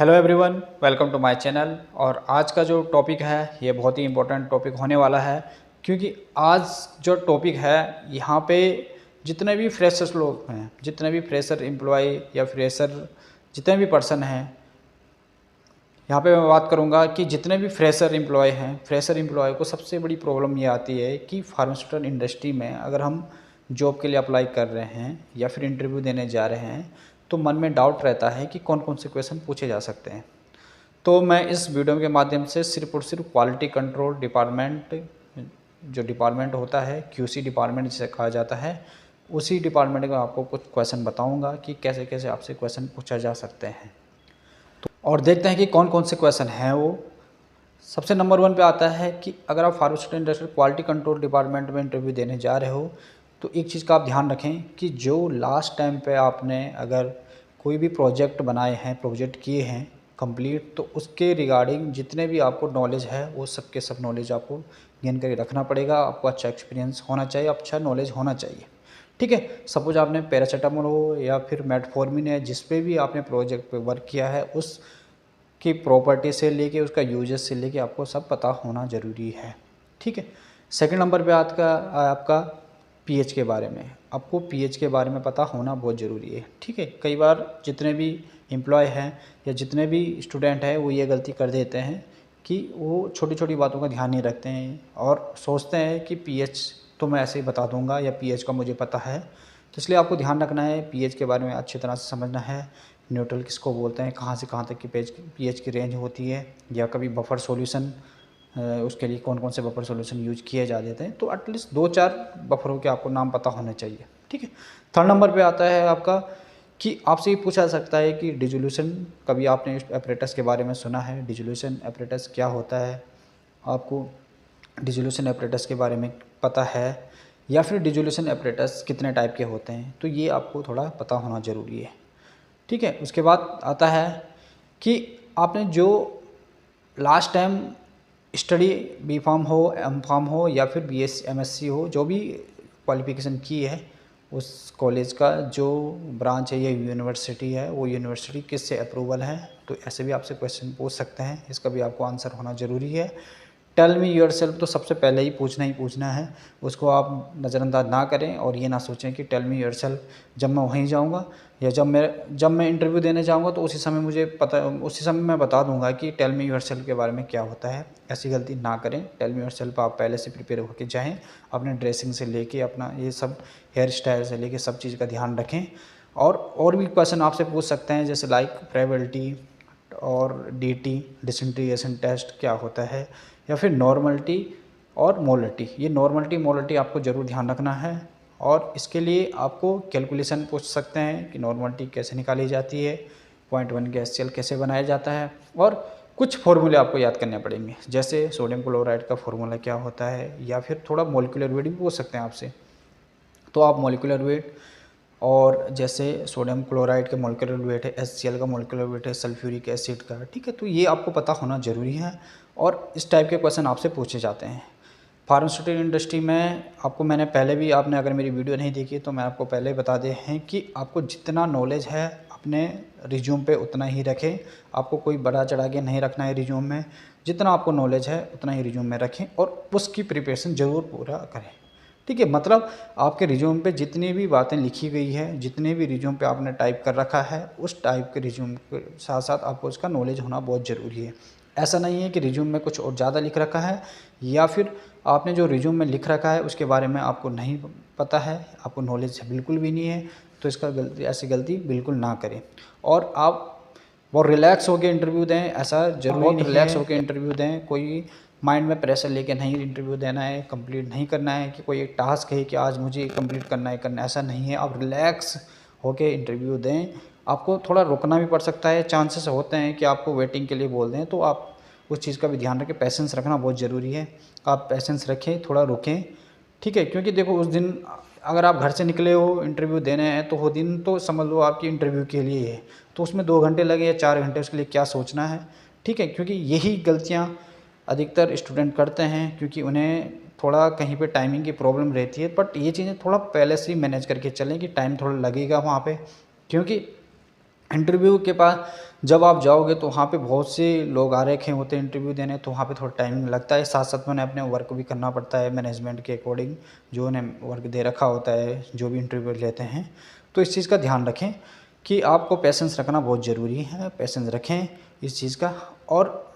Hello everyone, welcome to my channel. और आज का जो टॉपिक है ये बहुत ही इम्पोर्टेंट टॉपिक होने वाला है, क्योंकि आज जो टॉपिक है यहाँ पे जितने भी फ्रेशर्स लोग हैं, जितने भी फ्रेशर एम्प्लॉय या फ्रेशर जितने भी पर्सन हैं, यहाँ पे मैं बात करूँगा कि जितने भी फ्रेशर एम्प्लॉय हैं, फ्रेशर एम्प्लॉय को सबसे बड़ी प्रॉब्लम ये आती है कि फार्मास्यूटिकल इंडस्ट्री में अगर हम जॉब के लिए अप्लाई कर रहे हैं या फिर इंटरव्यू देने जा रहे हैं तो मन में डाउट रहता है कि कौन कौन से क्वेश्चन पूछे जा सकते हैं। तो मैं इस वीडियो के माध्यम से सिर्फ और सिर्फ क्वालिटी कंट्रोल डिपार्टमेंट, जो डिपार्टमेंट होता है क्यूसी डिपार्टमेंट जिसे कहा जाता है, उसी डिपार्टमेंट का आपको कुछ क्वेश्चन बताऊंगा कि कैसे कैसे आपसे क्वेश्चन पूछा जा सकते हैं। और देखते हैं कि कौन कौन से क्वेश्चन हैं वो। सबसे नंबर 1 पे आता है कि अगर आप pharmaceutical industry quality control department में इंटरव्यू देने जा रहे हो तो एक चीज़ का आप ध्यान रखें कि जो लास्ट टाइम पे आपने अगर कोई भी प्रोजेक्ट बनाए हैं, प्रोजेक्ट किए हैं कंप्लीट, तो उसके रिगार्डिंग जितने भी आपको नॉलेज है वो सब के सब नॉलेज आपको गेन करके रखना पड़ेगा। आपको अच्छा एक्सपीरियंस होना चाहिए, अच्छा नॉलेज होना चाहिए। ठीक है, सपोज आपने पैरासीटामोल हो या फिर मेटफॉर्मिन है, जिस पे भी आपने प्रोजेक्ट पे वर्क किया है, उस की प्रॉपर्टी से लेके उसका यूजेस से लेके आपको सब पता होना ज़रूरी है। ठीक है, सेकंड नंबर पे आपका पीएच के बारे में, आपको पीएच के बारे में पता होना बहुत ज़रूरी है। ठीक है, कई बार जितने भी एम्प्लॉय हैं या जितने भी स्टूडेंट हैं वो ये गलती कर देते हैं कि वो छोटी छोटी बातों का ध्यान नहीं रखते हैं और सोचते हैं कि पीएच तो मैं ऐसे ही बता दूंगा या पीएच का मुझे पता है। तो इसलिए आपको ध्यान रखना है, पीएच के बारे में अच्छी तरह से समझना है। न्यूट्रल किसको बोलते हैं, कहाँ से कहाँ तक की पीएच की रेंज होती है, या कभी बफर सॉल्यूशन, उसके लिए कौन कौन से बफर सॉल्यूशन यूज किए जा देते हैं। तो एटलीस्ट 2-4 बफरों के आपको नाम पता होने चाहिए। ठीक है, थर्ड नंबर पे आता है आपका कि आपसे ये पूछा जा सकता है कि डिजोल्यूशन, कभी आपने एपरेटस के बारे में सुना है? डिजोल्यूशन एपरेटस क्या होता है? आपको डिजोल्यूशन एपरेटस के बारे में पता है? या फिर डिजोल्यूशन एपरेटस कितने टाइप के होते हैं? तो ये आपको थोड़ा पता होना ज़रूरी है। ठीक है, उसके बाद आता है कि आपने जो last time study B pharm हो, एम फार्म हो या फिर बीएस एमएससी हो, जो भी क्वालिफिकेशन की है, उस कॉलेज का जो ब्रांच है या यूनिवर्सिटी है, वो यूनिवर्सिटी किससे अप्रूवल है। तो ऐसे भी आपसे क्वेश्चन पूछ सकते हैं, इसका भी आपको आंसर होना ज़रूरी है। टेल मी योर सेल्फ तो सबसे पहले ही पूछना है, उसको आप नज़रअंदाज ना करें और ये ना सोचें कि टेल मी योर सेल्फ जब मैं वहीं जाऊंगा या जब मैं इंटरव्यू देने जाऊंगा तो उसी समय मैं बता दूंगा कि टेल मी योर सेल्फ के बारे में क्या होता है। ऐसी गलती ना करें। टेल मी योर सेल्फ आप पहले से प्रिपेयर होकर जाएँ, अपने ड्रेसिंग से लेके अपना ये सब हेयर स्टाइल से लेके सब चीज़ का ध्यान रखें। और भी क्वेश्चन आपसे पूछ सकते हैं, जैसे लाइक प्रेबिलिटी और डीटी डिसइंटीग्रेशन टेस्ट क्या होता है, या फिर नॉर्मलिटी और मोलरिटी। ये नॉर्मलिटी मोलरिटी आपको ज़रूर ध्यान रखना है। और इसके लिए आपको कैलकुलेशन पूछ सकते हैं कि नॉर्मलिटी कैसे निकाली जाती है, 0.1 के एचसीएल कैसे बनाया जाता है, और कुछ फॉर्मूले आपको याद करने पड़ेंगे, जैसे सोडियम क्लोराइड का फॉर्मूला क्या होता है, या फिर थोड़ा मॉलिक्यूलर वेट भी पूछ सकते हैं आपसे। तो आप मॉलिक्यूलर वेट, और जैसे सोडियम क्लोराइड का मॉलिक्यूलर वेट है, HCl का मॉलिक्यूलर वेट है, सल्फ्यूरिक एसिड का। ठीक है, तो ये आपको पता होना ज़रूरी है और इस टाइप के क्वेश्चन आपसे पूछे जाते हैं। फार्मास्यूटिकल इंडस्ट्री में आपको मैंने पहले भी, आपने अगर मेरी वीडियो नहीं देखी तो मैं आपको पहले बता दे हैं कि आपको जितना नॉलेज है अपने रिज्यूम पे उतना ही रखें। आपको कोई बड़ा चढ़ा के नहीं रखना है रिज्यूम में। जितना आपको नॉलेज है उतना ही रिज्यूम में रखें और उसकी प्रिपरेशन ज़रूर पूरा करें। ठीक है, मतलब आपके रिज्यूम पे जितनी भी बातें लिखी गई है, जितने भी रिज्यूम पे आपने टाइप कर रखा है, उस टाइप के रिज्यूम के साथ साथ आपको उसका नॉलेज होना बहुत ज़रूरी है। ऐसा नहीं है कि रिज्यूम में कुछ और ज़्यादा लिख रखा है, या फिर आपने जो रिज्यूम में लिख रखा है उसके बारे में आपको नहीं पता है, आपको नॉलेज बिल्कुल भी नहीं है। तो ऐसी गलती बिल्कुल ना करें। और आप बहुत रिलैक्स होकर इंटरव्यू दें, ऐसा जरूरी नहीं रिलैक्स होकर इंटरव्यू दें, कोई माइंड में प्रेशर लेके नहीं इंटरव्यू देना है, कंप्लीट नहीं करना है कि कोई एक टास्क है कि आज मुझे कंप्लीट करना है, ऐसा नहीं है। आप रिलैक्स होके इंटरव्यू दें। आपको थोड़ा रुकना भी पड़ सकता है, चांसेस होते हैं कि आपको वेटिंग के लिए बोल दें, तो आप उस चीज़ का भी ध्यान रखें। पेशेंस रखना बहुत ज़रूरी है, आप पेशेंस रखें, थोड़ा रुकें। ठीक है, क्योंकि देखो उस दिन अगर आप घर से निकले हो इंटरव्यू देने हैं तो वो दिन तो समझ लो आपकी इंटरव्यू के लिए है, तो उसमें 2 घंटे लगे या 4 घंटे, उसके लिए क्या सोचना है। ठीक है, क्योंकि यही गलतियाँ अधिकतर स्टूडेंट करते हैं, क्योंकि उन्हें थोड़ा कहीं पे टाइमिंग की प्रॉब्लम रहती है। बट ये चीज़ें थोड़ा पहले से ही मैनेज करके चलें कि टाइम थोड़ा लगेगा वहाँ पे, क्योंकि इंटरव्यू के पास जब आप जाओगे तो वहाँ पे बहुत से लोग आ रखे होते हैं इंटरव्यू देने, तो वहाँ पे थोड़ा टाइमिंग लगता है। साथ साथ में उन्हें अपने वर्क भी करना पड़ता है मैनेजमेंट के अकॉर्डिंग, जो उन्हें वर्क दे रखा होता है जो भी इंटरव्यू लेते हैं। तो इस चीज़ का ध्यान रखें कि आपको पेशेंस रखना बहुत ज़रूरी है। पेशेंस रखें इस चीज़ का, और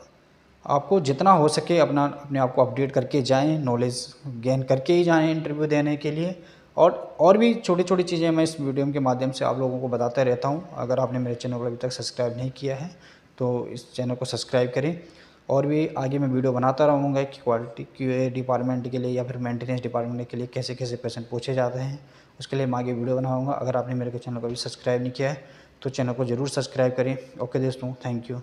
आपको जितना हो सके अपने आप को अपडेट करके जाएँ, नॉलेज गेन करके ही जाएँ इंटरव्यू देने के लिए। और भी छोटी-छोटी चीज़ें मैं इस वीडियो के माध्यम से आप लोगों को बताता रहता हूँ। अगर आपने मेरे चैनल को अभी तक सब्सक्राइब नहीं किया है, तो इस चैनल को सब्सक्राइब करें। और भी आगे मैं वीडियो बनाता रहूँगा कि क्वालिटी क्यूए डिपार्टमेंट के लिए या फिर मेंटेनेंस डिपार्टमेंट के लिए कैसे-कैसे प्रश्न पूछे जाते हैं, उसके लिए मैं आगे वीडियो बनाऊँगा। अगर आपने मेरे चैनल को अभी सब्सक्राइब नहीं किया है, तो चैनल को ज़रूर सब्सक्राइब करें। ओके दोस्तों, थैंक यू।